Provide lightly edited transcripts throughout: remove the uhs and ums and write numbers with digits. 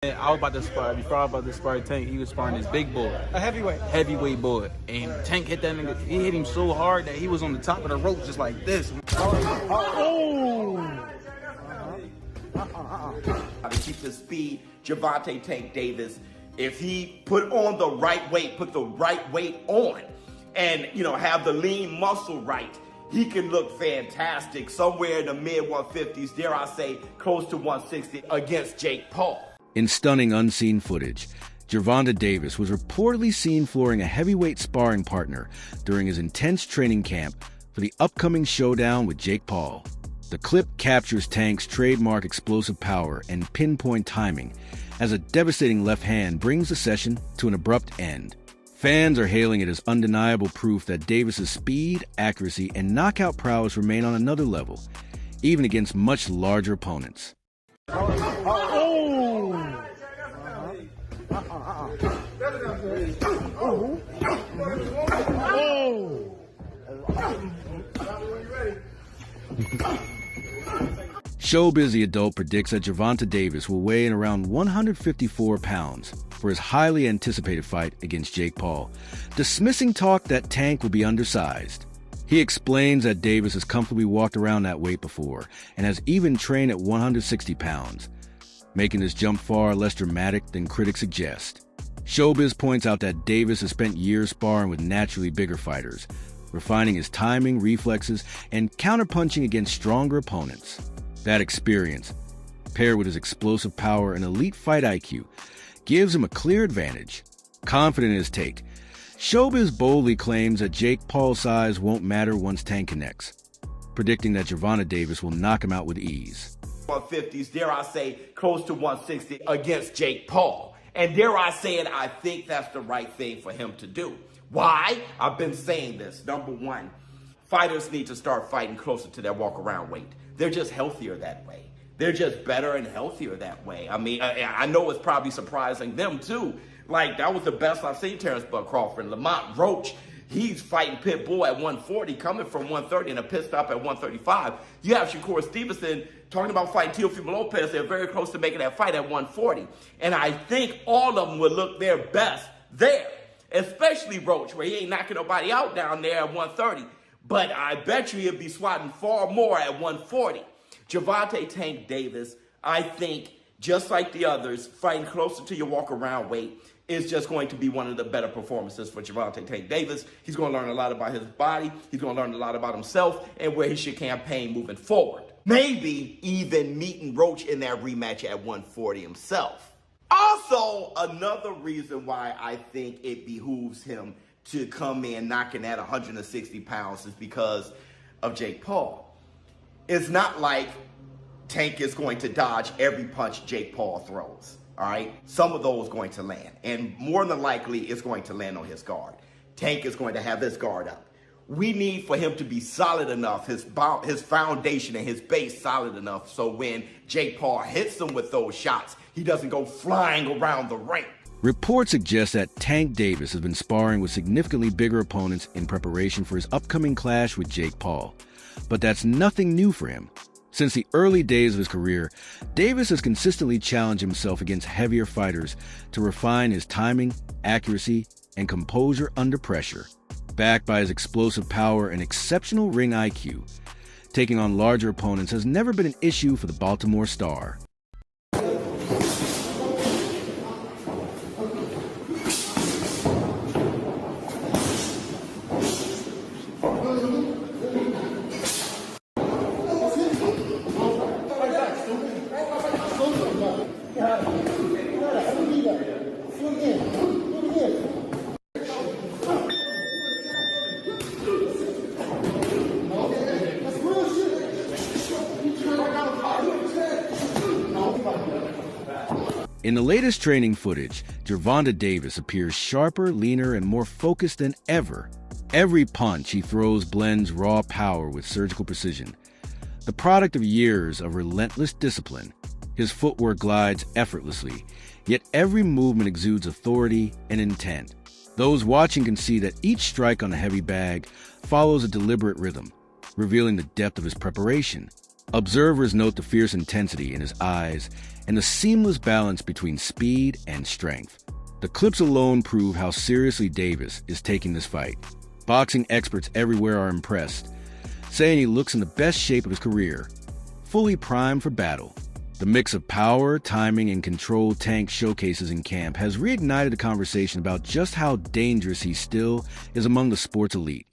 I was about to spar. Before I was about to spar Tank, he was sparring this big boy. A heavyweight. Heavyweight boy. And Tank hit that nigga. He hit him so hard that he was on the top of the rope just like this. To keep the speed, Gervonta Tank Davis, if he put on the right weight, put the right weight on, and have the lean muscle right, he can look fantastic somewhere in the mid 150s, dare I say, close to 160 against Jake Paul. In stunning unseen footage, Gervonta Davis was reportedly seen flooring a heavyweight sparring partner during his intense training camp for the upcoming showdown with Jake Paul. The clip captures Tank's trademark explosive power and pinpoint timing as a devastating left hand brings the session to an abrupt end. Fans are hailing it as undeniable proof that Davis's speed, accuracy, and knockout prowess remain on another level, even against much larger opponents. Showbiz The Adult predicts that Gervonta Davis will weigh in around 154 pounds for his highly anticipated fight against Jake Paul, dismissing talk that Tank will be undersized. He explains that Davis has comfortably walked around that weight before and has even trained at 160 pounds, making this jump far less dramatic than critics suggest. Showbiz points out that Davis has spent years sparring with naturally bigger fighters, refining his timing, reflexes, and counterpunching against stronger opponents. That experience, paired with his explosive power and elite fight IQ, gives him a clear advantage. Confident in his take, Showbiz boldly claims that Jake Paul's size won't matter once Tank connects, predicting that Gervonta Davis will knock him out with ease. 150s, dare I say, close to 160 against Jake Paul. And dare I say it, I think that's the right thing for him to do. Why? I've been saying this. Number one, fighters need to start fighting closer to their walk-around weight. They're just healthier that way. They're just better and healthier that way. I mean, I know it's probably surprising them too. Like, that was the best I've seen Terrence Bud Crawford. Lamont Roach, he's fighting Pitbull at 140, coming from 130 and a pit stop at 135. You have Shakur Stevenson talking about fighting Teofimo Lopez. They're very close to making that fight at 140. And I think all of them would look their best there, especially Roach, where he ain't knocking nobody out down there at 130. But I bet you he'll be swatting far more at 140. Gervonta Tank Davis, I think, just like the others, fighting closer to your walk-around weight is just going to be one of the better performances for Gervonta Tank Davis. He's going to learn a lot about his body. He's going to learn a lot about himself and where he should campaign moving forward. Maybe even meeting Roach in that rematch at 140 himself. Also, another reason why I think it behooves him to come in knocking at 160 pounds is because of Jake Paul. It's not like Tank is going to dodge every punch Jake Paul throws, all right? Some of those going to land, and more than likely it's going to land on his guard. Tank is going to have his guard up. We need for him to be solid enough, his foundation and his base solid enough, so when Jake Paul hits him with those shots, he doesn't go flying around the ring. Reports suggest that Tank Davis has been sparring with significantly bigger opponents in preparation for his upcoming clash with Jake Paul. But that's nothing new for him. Since the early days of his career, Davis has consistently challenged himself against heavier fighters to refine his timing, accuracy, and composure under pressure. Backed by his explosive power and exceptional ring IQ, taking on larger opponents has never been an issue for the Baltimore Star. In the latest training footage, Gervonta Davis appears sharper, leaner, and more focused than ever. Every punch he throws blends raw power with surgical precision. The product of years of relentless discipline, his footwork glides effortlessly, yet every movement exudes authority and intent. Those watching can see that each strike on the heavy bag follows a deliberate rhythm, revealing the depth of his preparation. Observers note the fierce intensity in his eyes and the seamless balance between speed and strength. The clips alone prove how seriously Davis is taking this fight. Boxing experts everywhere are impressed, saying he looks in the best shape of his career, fully primed for battle. The mix of power, timing, and control Tank showcases in camp has reignited a conversation about just how dangerous he still is among the sport's elite.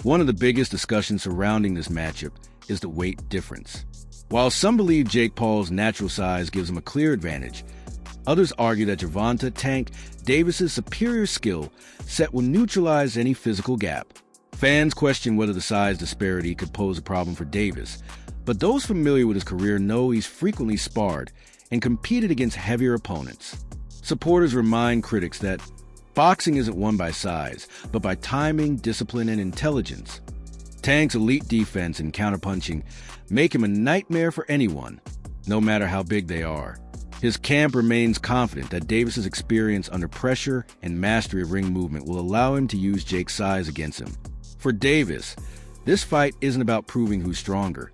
One of the biggest discussions surrounding this matchup is the weight difference. While some believe Jake Paul's natural size gives him a clear advantage, others argue that Gervonta "Tank" Davis's superior skill set will neutralize any physical gap. Fans question whether the size disparity could pose a problem for Davis, but those familiar with his career know he's frequently sparred and competed against heavier opponents. Supporters remind critics that boxing isn't won by size, but by timing, discipline, and intelligence. Tank's elite defense and counterpunching make him a nightmare for anyone, no matter how big they are. His camp remains confident that Davis's experience under pressure and mastery of ring movement will allow him to use Jake's size against him. For Davis, this fight isn't about proving who's stronger.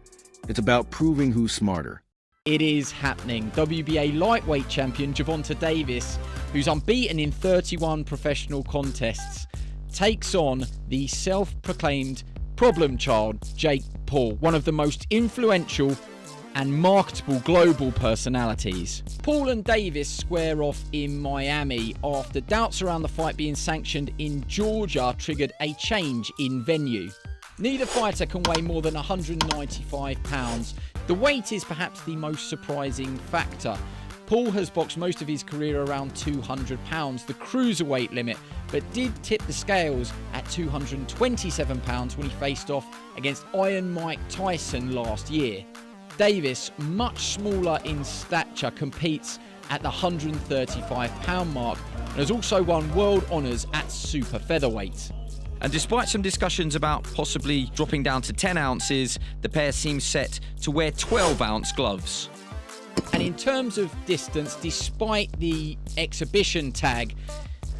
It's about proving who's smarter. It is happening. WBA lightweight champion Gervonta Davis, who's unbeaten in 31 professional contests, takes on the self-proclaimed problem child, Jake Paul, one of the most influential and marketable global personalities. Paul and Davis square off in Miami after doubts around the fight being sanctioned in Georgia triggered a change in venue. Neither fighter can weigh more than 195 pounds. The weight is perhaps the most surprising factor. Paul has boxed most of his career around 200 pounds, the cruiserweight limit, but did tip the scales at 227 pounds when he faced off against Iron Mike Tyson last year. Davis, much smaller in stature, competes at the 135 pound mark and has also won world honours at super featherweight. And despite some discussions about possibly dropping down to 10 ounces, the pair seem set to wear 12-ounce gloves. And in terms of distance, despite the exhibition tag,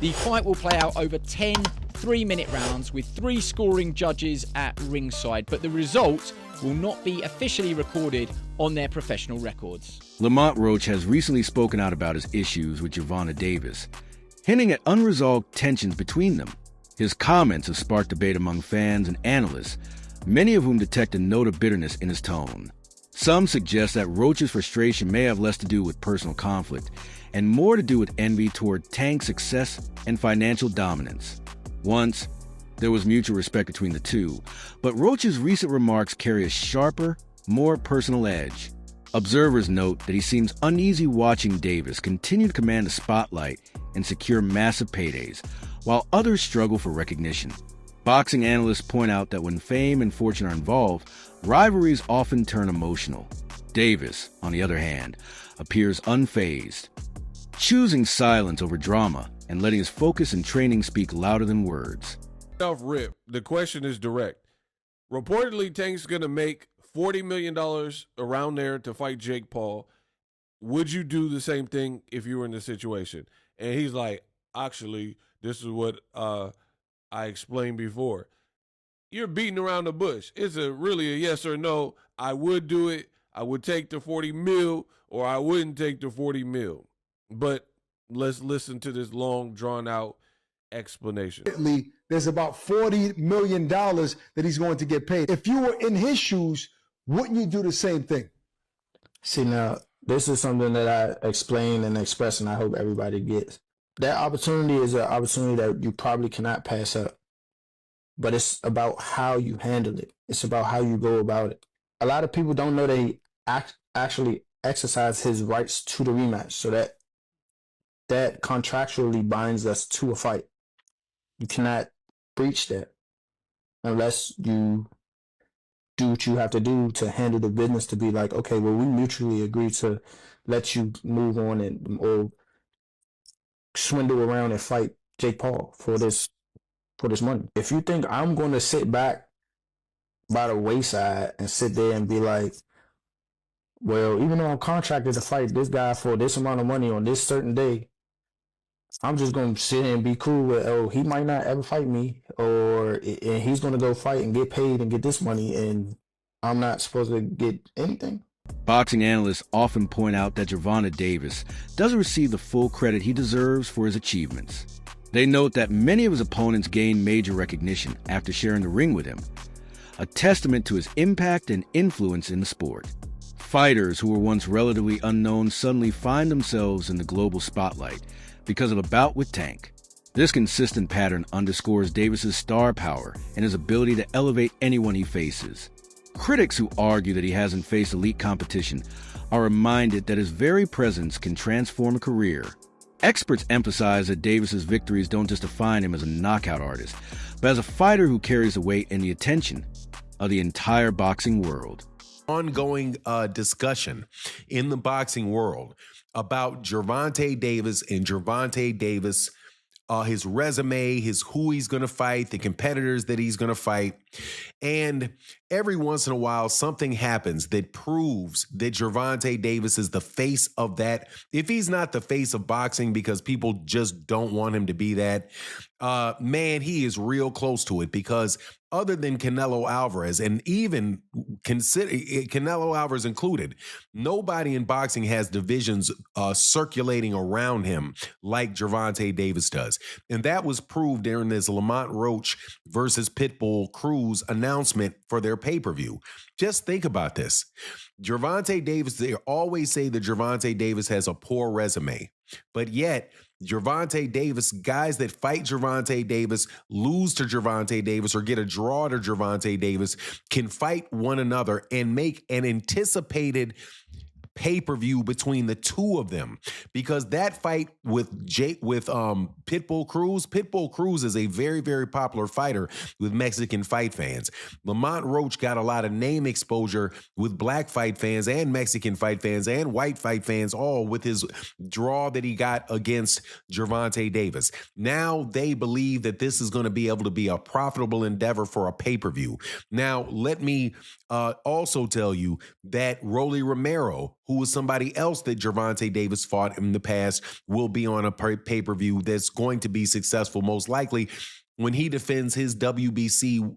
the fight will play out over 10 3-minute rounds with 3 scoring judges at ringside, but the result will not be officially recorded on their professional records. Lamont Roach has recently spoken out about his issues with Gervonta Davis, hinting at unresolved tensions between them. His comments have sparked debate among fans and analysts, many of whom detect a note of bitterness in his tone. Some suggest that Roach's frustration may have less to do with personal conflict and more to do with envy toward Tank's success and financial dominance. Once, there was mutual respect between the two, but Roach's recent remarks carry a sharper, more personal edge. Observers note that he seems uneasy watching Davis continue to command the spotlight and secure massive paydays, while others struggle for recognition. Boxing analysts point out that when fame and fortune are involved, rivalries often turn emotional. Davis, on the other hand, appears unfazed, choosing silence over drama and letting his focus and training speak louder than words. Off rip, the question is direct. Reportedly, Tank's going to make $40 million around there to fight Jake Paul. Would you do the same thing if you were in the situation? And he's like, actually, this is what I explained before. You're beating around the bush. It's really a yes or no. I would do it. I would take the 40 mil, or I wouldn't take the 40 mil. But let's listen to this long, drawn-out explanation. There's about $40 million that he's going to get paid. If you were in his shoes, wouldn't you do the same thing? See, now, this is something that I explain and express, and I hope everybody gets. That opportunity is an opportunity that you probably cannot pass up. But it's about how you handle it. It's about how you go about it. A lot of people don't know that he actually exercised his rights to the rematch, so that contractually binds us to a fight. You cannot breach that unless you do what you have to do to handle the business, to be like, okay, well, we mutually agree to let you move on, and or swindle around and fight Jake Paul for this money. If you think I'm going to sit back by the wayside and sit there and be like, well, even though I'm contracted to fight this guy for this amount of money on this certain day, I'm just going to sit and be cool with, oh, he might not ever fight me, and he's going to go fight and get paid and get this money, and I'm not supposed to get anything. Boxing analysts often point out that Gervonta Davis doesn't receive the full credit he deserves for his achievements. They note that many of his opponents gained major recognition after sharing the ring with him, a testament to his impact and influence in the sport. Fighters who were once relatively unknown suddenly find themselves in the global spotlight because of a bout with Tank. This consistent pattern underscores Davis's star power and his ability to elevate anyone he faces. Critics who argue that he hasn't faced elite competition are reminded that his very presence can transform a career. Experts emphasize that Davis's victories don't just define him as a knockout artist, but as a fighter who carries the weight and the attention of the entire boxing world. Ongoing discussion in the boxing world about Gervonta Davis and Gervonta Davis, his resume, who he's going to fight, the competitors that he's going to fight. And every once in a while, something happens that proves that Gervonta Davis is the face of that. If he's not the face of boxing because people just don't want him to be that, man, he is real close to it, because other than Canelo Alvarez, and even consider Canelo Alvarez included, nobody in boxing has divisions circulating around him like Gervonta Davis does. And that was proved during this Lamont Roach versus Pitbull Cruz announcement for their pay-per-view. Just think about this. Gervonta Davis, they always say that Gervonta Davis has a poor resume, but yet Gervonta Davis, guys that fight Gervonta Davis, lose to Gervonta Davis, or get a draw to Gervonta Davis, can fight one another and make an anticipated pay-per-view between the two of them. Because that fight with Pitbull Cruz is a very, very popular fighter with Mexican fight fans. Lamont Roach got a lot of name exposure with black fight fans and Mexican fight fans and white fight fans, all with his draw that he got against Gervonta Davis. Now they believe that this is going to be able to be a profitable endeavor for a pay-per-view. Now, let me also tell you that Rolly Romero, who was somebody else that Gervonta Davis fought in the past, will be on a pay-per-view that's going to be successful, most likely, when he defends his WBC